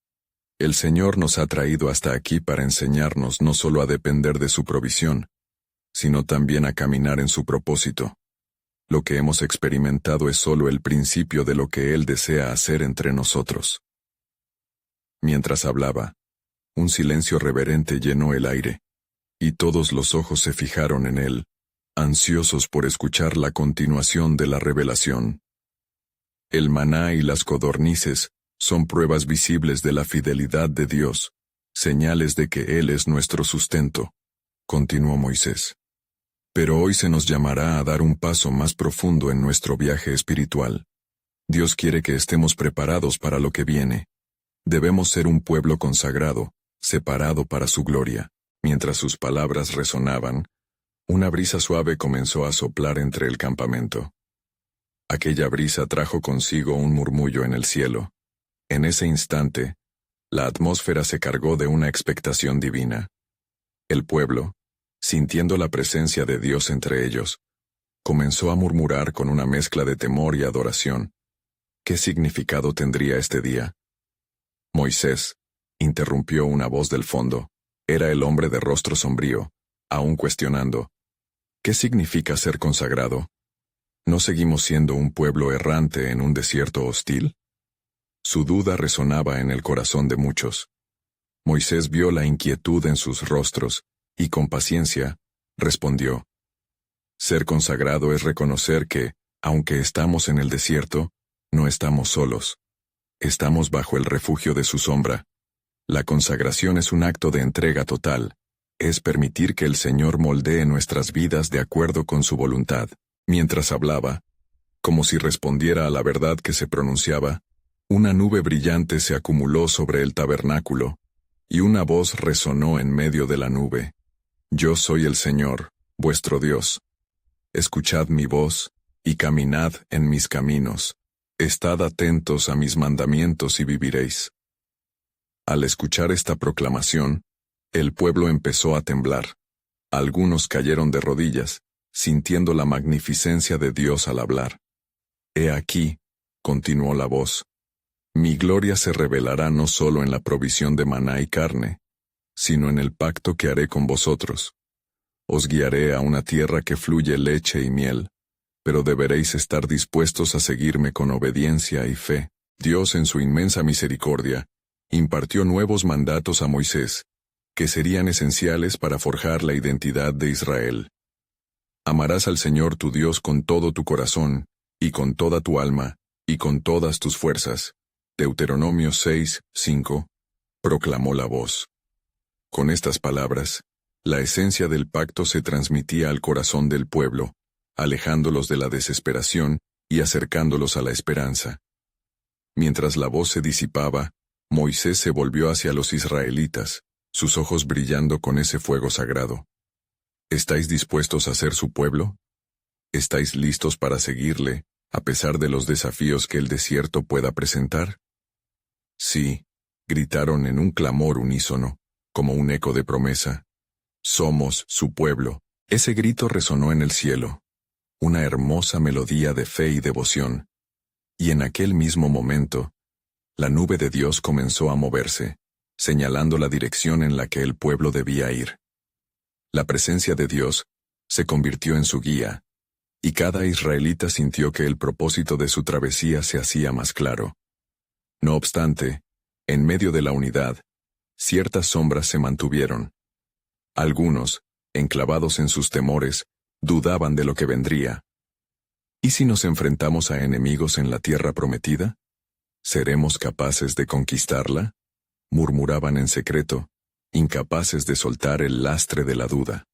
El Señor nos ha traído hasta aquí para enseñarnos no solo a depender de su provisión, sino también a caminar en su propósito. Lo que hemos experimentado es solo el principio de lo que Él desea hacer entre nosotros». Mientras hablaba, un silencio reverente llenó el aire, y todos los ojos se fijaron en él, ansiosos por escuchar la continuación de la revelación. El maná y las codornices son pruebas visibles de la fidelidad de Dios, señales de que Él es nuestro sustento, continuó Moisés. Pero hoy se nos llamará a dar un paso más profundo en nuestro viaje espiritual. Dios quiere que estemos preparados para lo que viene. Debemos ser un pueblo consagrado, separado para su gloria. Mientras sus palabras resonaban, una brisa suave comenzó a soplar entre el campamento. Aquella brisa trajo consigo un murmullo en el cielo. En ese instante, la atmósfera se cargó de una expectación divina. El pueblo, sintiendo la presencia de Dios entre ellos, comenzó a murmurar con una mezcla de temor y adoración. ¿Qué significado tendría este día? Moisés, interrumpió una voz del fondo. Era el hombre de rostro sombrío, aún cuestionando. ¿Qué significa ser consagrado? ¿No seguimos siendo un pueblo errante en un desierto hostil? Su duda resonaba en el corazón de muchos. Moisés vio la inquietud en sus rostros, y con paciencia, respondió. Ser consagrado es reconocer que, aunque estamos en el desierto, no estamos solos. Estamos bajo el refugio de su sombra. La consagración es un acto de entrega total. Es permitir que el Señor moldee nuestras vidas de acuerdo con su voluntad. Mientras hablaba, como si respondiera a la verdad que se pronunciaba, una nube brillante se acumuló sobre el tabernáculo, y una voz resonó en medio de la nube. Yo soy el Señor, vuestro Dios. Escuchad mi voz, y caminad en mis caminos. Estad atentos a mis mandamientos y viviréis. Al escuchar esta proclamación, el pueblo empezó a temblar. Algunos cayeron de rodillas, sintiendo la magnificencia de Dios al hablar. He aquí, continuó la voz, mi gloria se revelará no solo en la provisión de maná y carne, sino en el pacto que haré con vosotros. Os guiaré a una tierra que fluye leche y miel, pero deberéis estar dispuestos a seguirme con obediencia y fe. Dios, en su inmensa misericordia, impartió nuevos mandatos a Moisés, que serían esenciales para forjar la identidad de Israel. Amarás al Señor tu Dios con todo tu corazón, y con toda tu alma, y con todas tus fuerzas. Deuteronomio 6:5, proclamó la voz. Con estas palabras, la esencia del pacto se transmitía al corazón del pueblo, alejándolos de la desesperación y acercándolos a la esperanza. Mientras la voz se disipaba, Moisés se volvió hacia los israelitas, sus ojos brillando con ese fuego sagrado. ¿Estáis dispuestos a ser su pueblo? ¿Estáis listos para seguirle, a pesar de los desafíos que el desierto pueda presentar? Sí, gritaron en un clamor unísono, como un eco de promesa. Somos su pueblo. Ese grito resonó en el cielo, una hermosa melodía de fe y devoción. Y en aquel mismo momento, la nube de Dios comenzó a moverse, señalando la dirección en la que el pueblo debía ir. La presencia de Dios se convirtió en su guía, y cada israelita sintió que el propósito de su travesía se hacía más claro. No obstante, en medio de la unidad, ciertas sombras se mantuvieron. Algunos, enclavados en sus temores, dudaban de lo que vendría. ¿Y si nos enfrentamos a enemigos en la tierra prometida? ¿Seremos capaces de conquistarla? Murmuraban en secreto, incapaces de soltar el lastre de la duda.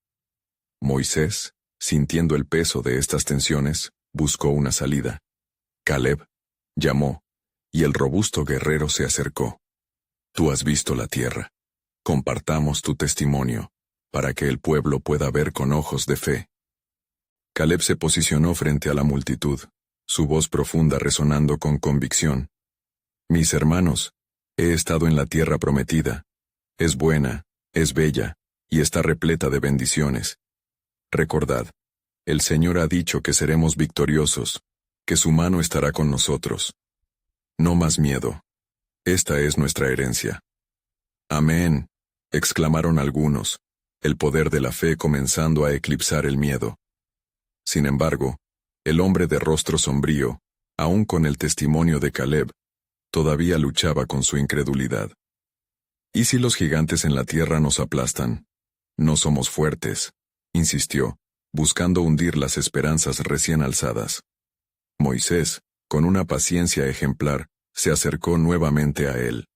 Moisés, sintiendo el peso de estas tensiones, buscó una salida. Caleb llamó, y el robusto guerrero se acercó. Tú has visto la tierra. Compartamos tu testimonio, para que el pueblo pueda ver con ojos de fe. Caleb se posicionó frente a la multitud, su voz profunda resonando con convicción. Mis hermanos, he estado en la tierra prometida. Es buena, es bella, y está repleta de bendiciones. Recordad, el Señor ha dicho que seremos victoriosos, que su mano estará con nosotros. No más miedo. Esta es nuestra herencia. Amén, exclamaron algunos, el poder de la fe comenzando a eclipsar el miedo. Sin embargo, el hombre de rostro sombrío, aun con el testimonio de Caleb, todavía luchaba con su incredulidad. ¿Y si los gigantes en la tierra nos aplastan? No somos fuertes, insistió, buscando hundir las esperanzas recién alzadas. Moisés, con una paciencia ejemplar, se acercó nuevamente a él.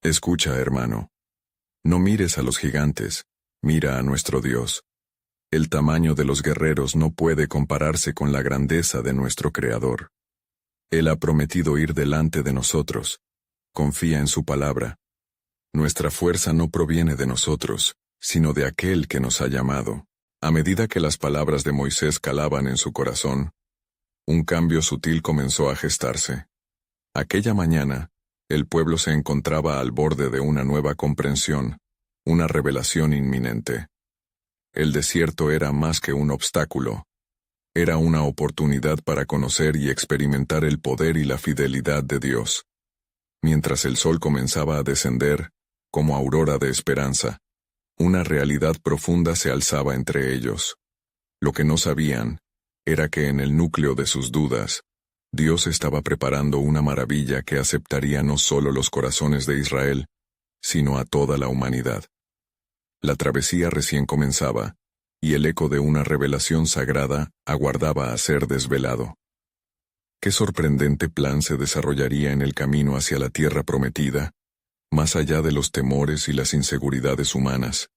Escucha, hermano. No mires a los gigantes, mira a nuestro Dios. El tamaño de los guerreros no puede compararse con la grandeza de nuestro Creador. Él ha prometido ir delante de nosotros. Confía en su palabra. Nuestra fuerza no proviene de nosotros, sino de aquel que nos ha llamado. A medida que las palabras de Moisés calaban en su corazón, un cambio sutil comenzó a gestarse. Aquella mañana, el pueblo se encontraba al borde de una nueva comprensión, una revelación inminente. El desierto era más que un obstáculo. Era una oportunidad para conocer y experimentar el poder y la fidelidad de Dios. Mientras el sol comenzaba a descender, como aurora de esperanza, una realidad profunda se alzaba entre ellos. Lo que no sabían era que en el núcleo de sus dudas, Dios estaba preparando una maravilla que aceptaría no solo los corazones de Israel, sino a toda la humanidad. La travesía recién comenzaba, y el eco de una revelación sagrada aguardaba a ser desvelado. Qué sorprendente plan se desarrollaría en el camino hacia la tierra prometida, más allá de los temores y las inseguridades humanas.